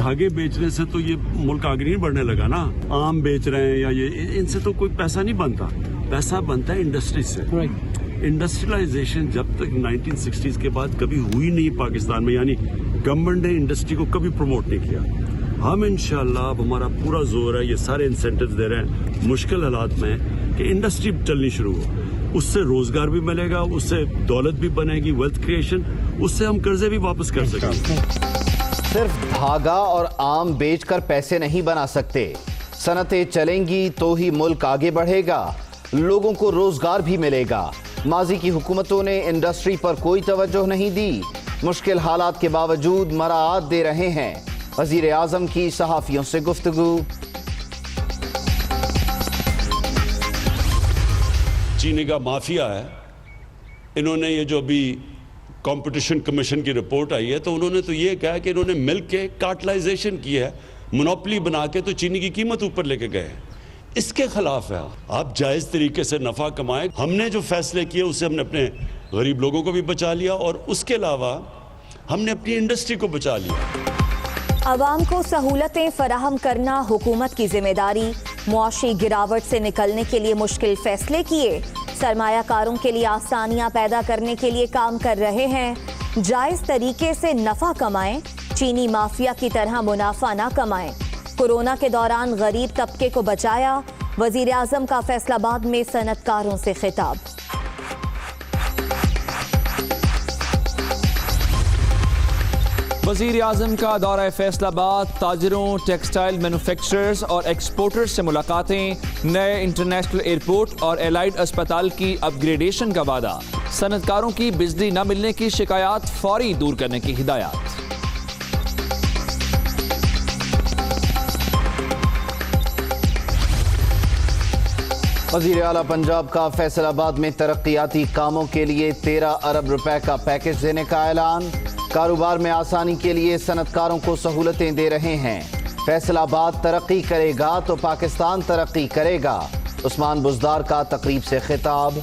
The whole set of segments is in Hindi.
धागे बेचने से तो ये मुल्क आगे नहीं बढ़ने लगा ना। आम बेच रहे हैं या ये, इनसे तो कोई पैसा नहीं बनता। पैसा बनता है इंडस्ट्री से। इंडस्ट्रियलाइजेशन जब तक 1960s के बाद कभी हुई नहीं पाकिस्तान में, यानी गवर्नमेंट ने इंडस्ट्री को कभी प्रमोट नहीं किया। हम इंशाल्लाह, अब हमारा पूरा जोर है, ये सारे इंसेंटिव्स दे रहे हैं मुश्किल हालात में कि इंडस्ट्री चलनी शुरू हो। उससे रोजगार भी मिलेगा, उससे दौलत भी बनेगी, वेल्थ क्रिएशन, उससे हम कर्जे भी वापस कर सकेंगे। सिर्फ धागा और आम बेचकर पैसे नहीं बना सकते। सनतें चलेंगी तो ही मुल्क आगे बढ़ेगा, लोगों को रोजगार भी मिलेगा। माजी की हुकूमतों ने इंडस्ट्री पर कोई तवज्जो नहीं दी, मुश्किल हालात के बावजूद मराआत दे रहे हैं। वजीर आजम की सहाफियों से गुफ्तगू। चीनी का माफिया है। इन्होंने ये जो अभी कंपटीशन कमीशन की रिपोर्ट आई है, तो उन्होंने तो ये कहा कि इन्होंने मिल्क के कार्टलाइजेशन की है, मोनोपोली बना के तो चीनी की कीमत ऊपर लेके गए। इसके खिलाफ है। आप जायज तरीके से नफा कमाएं। हमने जो फैसले किए उससे हमने अपने गरीब लोगों को भी बचा लिया और उसके अलावा हमने अपनी इंडस्ट्री को बचा लिया। अवाम को सहूलतें फराहम करना हुकूमत की जिम्मेदारी। मुआशी गिरावट से निकलने के लिए मुश्किल फैसले किए। सरमायाकारों के लिए आसानियां पैदा करने के लिए काम कर रहे हैं। जायज तरीके से नफा कमाएं, चीनी माफिया की तरह मुनाफा ना कमाएं। कोरोना के दौरान गरीब तबके को बचाया। वजीर आजम का फैसलाबाद में सनतकारों से खिताब। वजीर आजम का दौरा फैसलाबाद, ताजरों, टेक्सटाइल मैन्युफैक्चरर्स और एक्सपोर्टर्स से मुलाकातें, नए इंटरनेशनल एयरपोर्ट और एलाइड अस्पताल की अपग्रेडेशन का वादा, सनतकारों की बिजली न मिलने की शिकायत फौरी दूर करने की हिदायत। वज़ीर आला पंजाब का फैसलाबाद में तरक्याती कामों के लिए 13 अरब रुपए का पैकेज देने का ऐलान। कारोबार में आसानी के लिए सनतकारों को सहूलतें दे रहे हैं। फैसलाबाद तरक्की करेगा तो पाकिस्तान तरक्की करेगा। उस्मान बुज़दार का तकरीब से खिताब।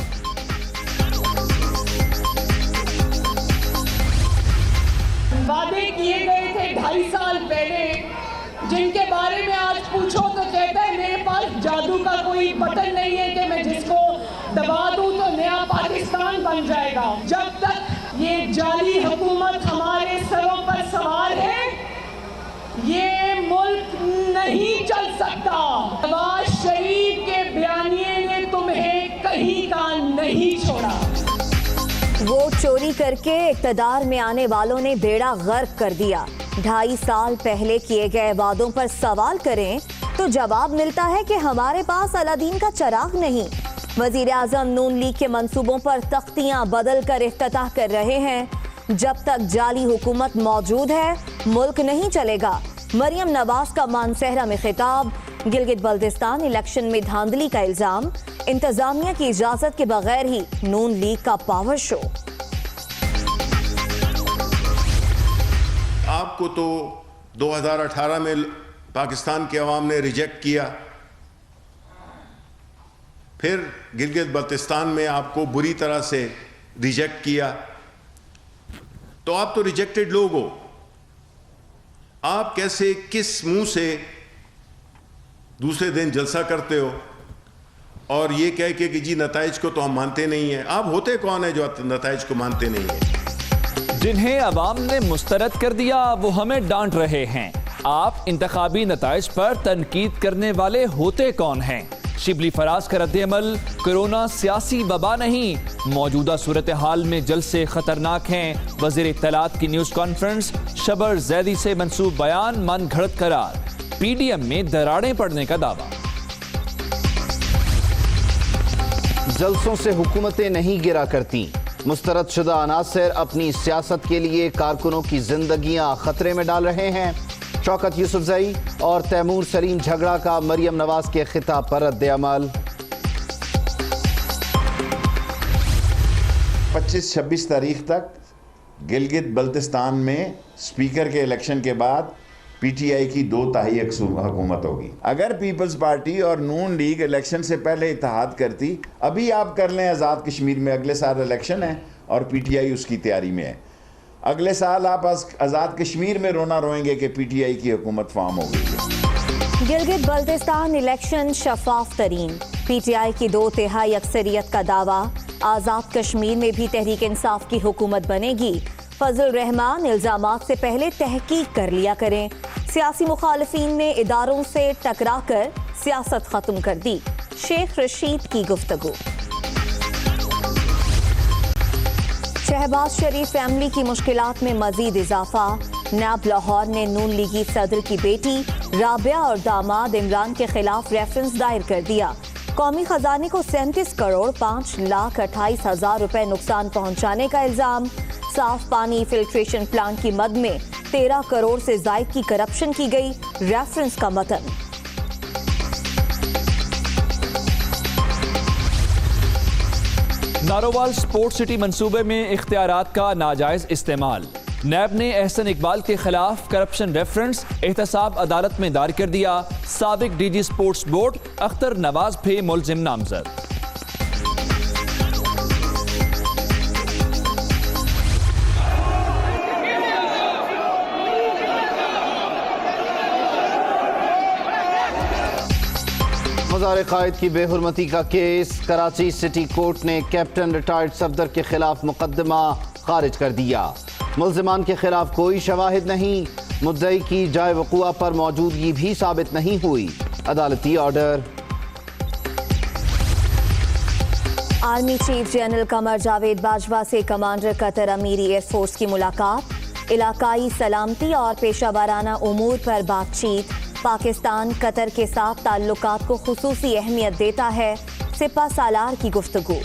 वादे किए गए थे 2.5 साल पहले, जिनके बारे में आज पूछो तो कहता है मेरे पास जादू का कोई बटन नहीं है कि मैं जिसको दबा दूं तो नया पाकिस्तान बन जाएगा। जब तक ये जाली हुकूमत हमारे सरों पर सवार है, ये मुल्क नहीं चल सकता। नवाज शरीफ के बयानिए ने तुम्हें कहीं का नहीं छोड़ा। वोट चोरी करके इक़्तिदार में आने वालों ने बेड़ा गर्क कर दिया। 2.5 साल पहले किए गए वादों पर सवाल करें तो जवाब मिलता है कि हमारे पास अलादीन का चराग नहीं। वजीर आजम नून लीग के मंसूबों पर तख्तियां बदल कर इफ्तिताह कर रहे हैं। जब तक जाली हुकूमत मौजूद है, मुल्क नहीं चलेगा। मरियम नवाज का मानसहरा में खिताब। गिलगित बल्तिस्तान इलेक्शन में धांधली का इल्जाम। इंतजामिया की इजाजत के बगैर ही नून लीग का पावर शो। आपको तो 2018 में पाकिस्तान के अवाम ने रिजेक्ट किया, फिर गिलगित बल्तिस्तान में आपको बुरी तरह से रिजेक्ट किया, तो आप तो रिजेक्टेड लोग हो। आप कैसे, किस मुंह से दूसरे दिन जलसा करते हो और ये कह के कि जी नताइज को तो हम मानते नहीं हैं। आप होते कौन है जो नताइज को मानते नहीं हैं? जिन्हें अवाम ने मुस्तरद कर दिया वो हमें डांट रहे हैं। आप इंतखाबी नताइज पर तनकीद करने वाले होते कौन हैं? शिबली फराज का रद्द-ए-अमल, कोरोना सियासी वबा नहीं, मौजूदा सूरत हाल में जलसे खतरनाक हैं। वज़ीर इत्तलात की न्यूज़ कॉन्फ्रेंस, शबर जैदी से मंसूब बयान मन घड़त करार। पीडीएम में दरारें पड़ने का दावा। जलसों से हुकूमतें नहीं गिरा करती। मुस्तरद शुदा अनासर अपनी सियासत के लिए कारकुनों की जिंदगियां खतरे में डाल रहे हैं। शौकत यूसुफजई और तैमूर सलीम झगड़ा का मरियम नवाज के खिताब पर रद्द-ए-अमल। 25-26 तारीख तक गिलगित बल्तिस्तान में स्पीकर के इलेक्शन के बाद पीटीआई की 2/3 हुकूमत होगी। अगर पीपल्स पार्टी और नून लीग इलेक्शन से पहले इत्तेहाद करती, अभी आप कर लें आज़ाद कश्मीर में, अगले साल इलेक्शन है और पीटीआई उसकी तैयारी में है, अगले साल आप आज़ाद कश्मीर में रोना रोएंगे कि पीटीआई की हुकूमत फॉर्म हो गई है। गिलगित बल्तिस्तान इलेक्शन शफाफ तरीन, पीटीआई की 2/3 अक्सरियत का दावा। आज़ाद कश्मीर में भी तहरीक इंसाफ की हुकूमत बनेगी। फजल रहमान इल्जामात से पहले तहकीक कर लिया करें। सियासी मुखालिफिन ने इदारों से टकरा कर सियासत खत्म कर दी। शेख रशीद की गुफ्तगू। शहबाज शरीफ फैमिली की मुश्किलात में मजीद इजाफा। नैब लाहौर ने नून लीगी सदर की बेटी राबिया और दामाद इमरान के खिलाफ रेफरेंस दायर कर दिया। कौमी खजाने को 37 करोड़ 5,28,000 रुपए नुकसान पहुंचाने का इल्जाम। साफ पानी फिल्ट्रेशन प्लांट की मद में 13 करोड़ से जायद की करप्शन की गई। रेफरेंस का मतन। नारोवाल स्पोर्ट्स सिटी मंसूबे में इख्तियारात का नाजायज इस्तेमाल। नैब ने एहसन इकबाल के खिलाफ करप्शन रेफरेंस एहतसाब अदालत में दायर कर दिया। साबिक DG sports board Akhtar Nawaz भी मुलजिम नामजद। मज़ार कायद की बेहुरमती का केस। कराची सिटी कोर्ट ने कैप्टन रिटायर्ड सफदर के खिलाफ मुकदमा खारिज कर दिया। मुल्जिमान के खिलाफ कोई शवाहिद नहीं। मुद्दई की जाए वक़ुआ पर मौजूदगी भी साबित नहीं हुई। अदालती order. Army chief general Qamar Javed Bajwa से कमांडर कतर अमीरी एयरफोर्स की मुलाकात। इलाकाई सलामती और पेशा वाराना उमूर पर बातचीत। पाकिस्तान कतर के साथ ताल्लुकात को खुसूसी अहमियत देता है। सिपा सालार की गुफ्तगू।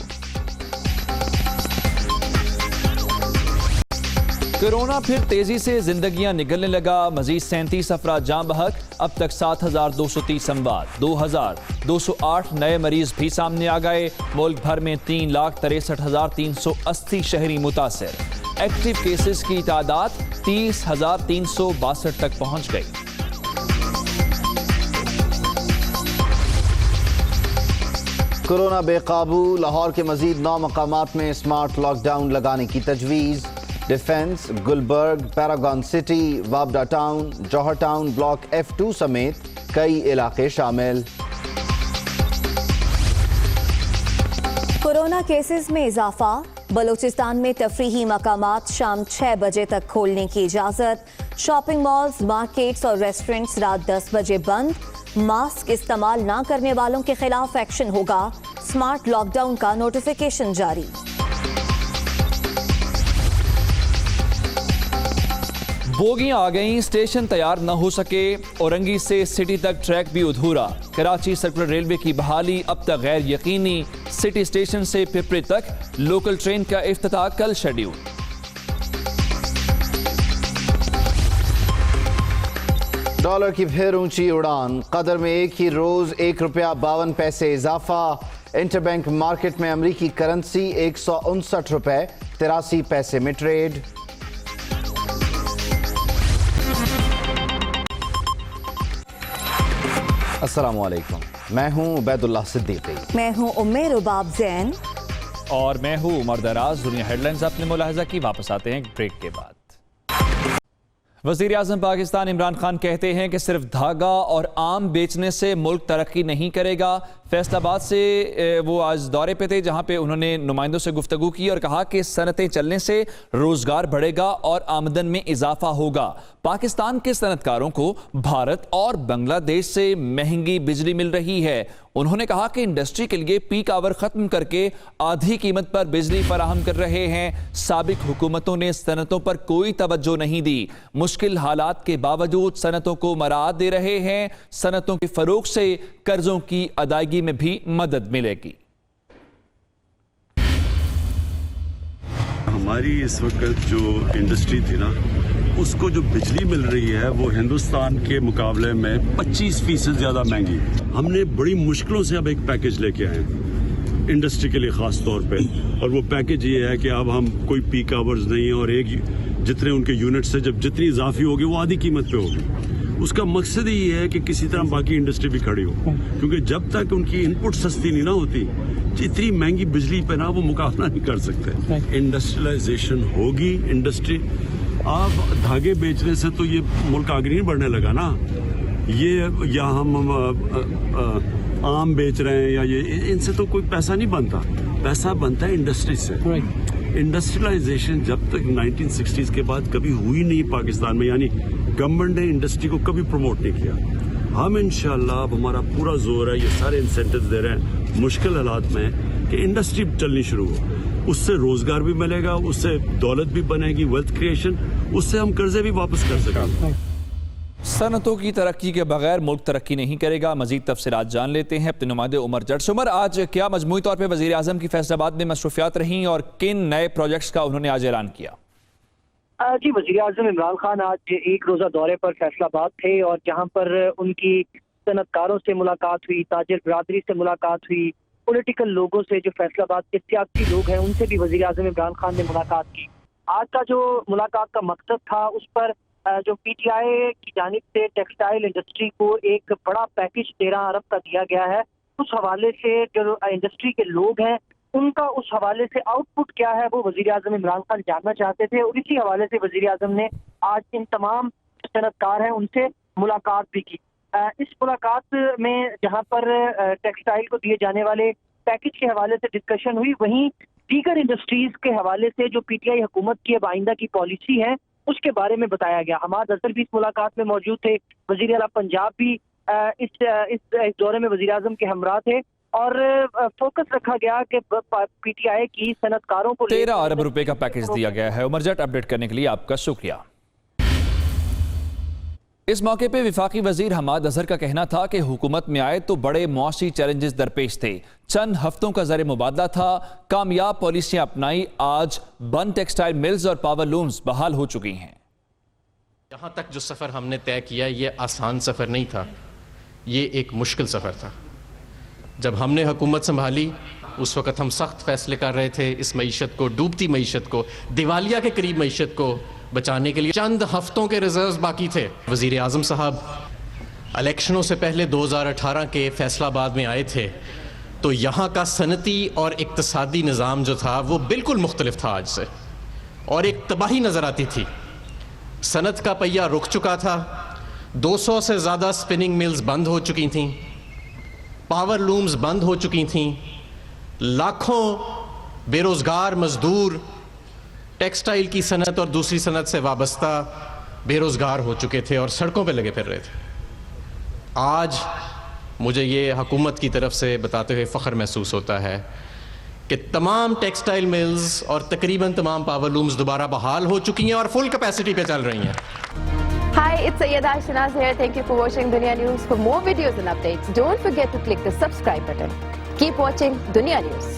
कोरोना फिर तेजी से जिंदगियां निगलने लगा। मजीद 37 अफराद जान बहक। अब तक 7,230 अमवात। 2,208 नए मरीज भी सामने आ गए। मुल्क भर में 3,63,380 शहरी मुतासर। एक्टिव केसेस की तादाद 30,362 तक पहुंच गई। कोरोना बेकाबू। लाहौर के मजीद 9 मकामात में स्मार्ट लॉकडाउन लगाने की तजवीज़। Defence, Gulberg, paragon city, Wapda town, Johar town block F2 समेत कई इलाके शामिल। कोरोना केसेस में इजाफा। बलूचिस्तान में तफरीही मकामात शाम 6 बजे तक खोलने की इजाजत। शॉपिंग मॉल्स, मार्केट्स और रेस्टोरेंट्स रात 10 बजे बंद। मास्क इस्तेमाल ना करने वालों के खिलाफ एक्शन होगा। स्मार्ट लॉकडाउन का नोटिफिकेशन जारी। बोगियां आ गईं, स्टेशन तैयार न हो सके। औरंगी से सिटी तक ट्रैक भी अधूरा। कराची सर्कुलर रेलवे की बहाली अब तक गैर यकीनी। सिटी स्टेशन से पिपरी तक लोकल ट्रेन का इफ्तिताह कल शेड्यूल। डॉलर की फिर ऊंची उड़ान। कतर में एक ही रोज ₹1.52 इजाफा। इंटरबैंक मार्केट में अमरीकी करेंसी ₹159.83 में ट्रेड। अस्सलाम वालेकुम, मैं हूं उबैदुल्लाह सिद्दीकी। मैं हूं उम्मे रुबाब जैन और मैं हूं उमर दराज। दुनिया हेडलाइंस अपने मुलाहिजा की वापस आते हैं ब्रेक के बाद। वज़ीर आज़म पाकिस्तान इमरान खान कहते हैं कि सिर्फ धागा और आम बेचने से मुल्क तरक्की नहीं करेगा। फैसलाबाद से वो आज दौरे पे थे, जहां पे उन्होंने नुमाइंदों से गुफ्तगू की और कहा कि सनतें चलने से रोजगार बढ़ेगा और आमदन में इजाफा होगा। पाकिस्तान के सनतकारों को भारत और बांग्लादेश से महंगी बिजली मिल रही है। उन्होंने कहा कि इंडस्ट्री के लिए पीक आवर खत्म करके आधी कीमत पर बिजली फराहम कर रहे हैं। साबिक हुकूमतों ने सनतों पर कोई तवज्जो नहीं दी। मुश्किल हालात के बावजूद सनतों को मराहत दे रहे हैं। सनतों के फरोग से कर्जों की अदायगी में भी मदद मिलेगी। हमारी इस वक्त जो इंडस्ट्री थी ना, उसको जो बिजली मिल रही है वो हिंदुस्तान के मुकाबले में 25% ज्यादा महंगी। हमने बड़ी मुश्किलों से अब एक पैकेज लेके आए हैं इंडस्ट्री के लिए खास तौर पे, और वो पैकेज ये है कि अब हम कोई पीक आवर्स नहीं है और एक जितने उनके यूनिट्स से जब जितनी इजाफी होगी वो आधी कीमत पे होगी। उसका मकसद ही ये है कि किसी तरह बाकी इंडस्ट्री भी खड़ी हो, क्योंकि जब तक उनकी इनपुट सस्ती नहीं ना होती, इतनी महंगी बिजली पे ना वो मुकाबला नहीं कर सकते। इंडस्ट्रियलाइजेशन होगी, इंडस्ट्री आप धागे बेचने से तो ये मुल्क आगे नहीं बढ़ने लगा ना। ये या हम आम बेच रहे हैं या ये, इनसे तो कोई पैसा नहीं बनता। पैसा बनता है इंडस्ट्री से। इंडस्ट्रियलाइजेशन जब तक 1960s के बाद कभी हुई नहीं पाकिस्तान में, यानी गवर्नमेंट ने इंडस्ट्री को कभी प्रमोट नहीं किया। हम इंशाल्लाह, अब हमारा पूरा जोर है, ये सारे इंसेंटिव्स दे रहे हैं मुश्किल हालात में कि इंडस्ट्री चलनी शुरू हो, उससे रोजगार भी मिलेगा, उससे दौलत भी बनेगी, वेल्थ क्रिएशन, उससे हम कर्जे भी वापस कर सकेंगे। सनतों की तरक्की के बगैर मुल्क तरक्की नहीं करेगा। मजीद तफसीलात जान लेते हैं अपने नुमाइंदे उमर जट्स। उमर, आज क्या मजमूई तौर पर वजीर आजम की फैसलाबाद में मसरूफियात रहीं और किन नए प्रोजेक्ट्स का उन्होंने आज ऐलान किया? जी, वजीर आजम इमरान खान आज एक रोजा दौरे पर फैसलाबाद थे और जहां पर उनकी सनतकारों से मुलाकात हुई, ताजिर बरादरी से मुलाकात हुई, पॉलिटिकल लोगों से, जो फैसलाबाद के सियासी लोग हैं उनसे भी वजीर आजम इमरान खान ने मुलाकात की। आज का जो मुलाकात का मकसद था, उस पर जो पीटीआई की जानिब से टेक्सटाइल इंडस्ट्री को एक बड़ा पैकेज 13 अरब का दिया गया है, उस हवाले से जो इंडस्ट्री के लोग हैं उनका उस हवाले से आउटपुट क्या है वो वजीर आजम इमरान खान जानना चाहते थे और इसी हवाले से वजीर आजम ने आज इन तमाम सनतकार हैं उनसे मुलाकात भी की। इस मुलाकात में जहां पर टेक्सटाइल को दिए जाने वाले पैकेज के हवाले से डिस्कशन हुई, वहीं दीगर इंडस्ट्रीज के हवाले से जो पीटीआई हुकूमत की अब आइंदा की पॉलिसी है उसके बारे में बताया गया। हमाद अजहर भी इस मुलाकात में मौजूद थे, वजीर आला पंजाब भी इस दौरे में वजीर आजम के हमरा थे और फोकस रखा गया कि पीटीआई की सनतकारों को 13 अरब रुपए का पैकेज दिया गया है। उमर जट, अपडेट करने के लिए आपका शुक्रिया। इस मौके पे विफाकी वजीर हमाद अजहर का कहना था कि हुकूमत में आए तो बड़े मौसी चैलेंजेस दरपेश थे, चंद हफ्तों का ज़र मुबादला था, कामयाब पॉलिसियां अपनाई, आज बंद टेक्सटाइल मिल्स और पावर लूम्स बहाल हो चुकी हैं। यहाँ तक जो सफ़र हमने तय किया ये आसान सफ़र नहीं था, ये एक मुश्किल सफ़र था। जब हमने हुकूमत संभाली उस वक़्त हम सख्त फैसले कर रहे थे इस मईशत को, डूबती मईशत को, दिवालिया के करीब मईशत को बचाने के लिए। चंद हफ्तों के रिजर्व्स बाकी थे। वज़ीर आज़म साहब इलेक्शनों से पहले 2018 के फैसलाबाद में आए थे तो यहाँ का सनती और इक्तसादी निज़ाम जो था वो बिल्कुल मुख्तलिफ था आज से, और एक तबाही नज़र आती थी। सनत का पहिया रुक चुका था, 200 से ज़्यादा स्पिनिंग मिल्स बंद हो चुकी थीं, पावर लूम्स बंद हो चुकी थीं, लाखों बेरोज़गार मजदूर टेक्सटाइल की सनत और दूसरी सनत से वाबस्ता बेरोज़गार हो चुके थे और सड़कों पे लगे फिर रहे थे। आज मुझे ये हुकूमत की तरफ से बताते हुए फ़ख्र महसूस होता है कि तमाम टेक्सटाइल मिल्स और तकरीबन तमाम पावर लूम्स दोबारा बहाल हो चुकी हैं और फुल कैपेसिटी पे चल रही हैं। Hi, it's Sayyeda Shanaz here. Thank you for watching Dunia News. For more videos and updates, don't forget to click the subscribe button. Keep watching Dunia News.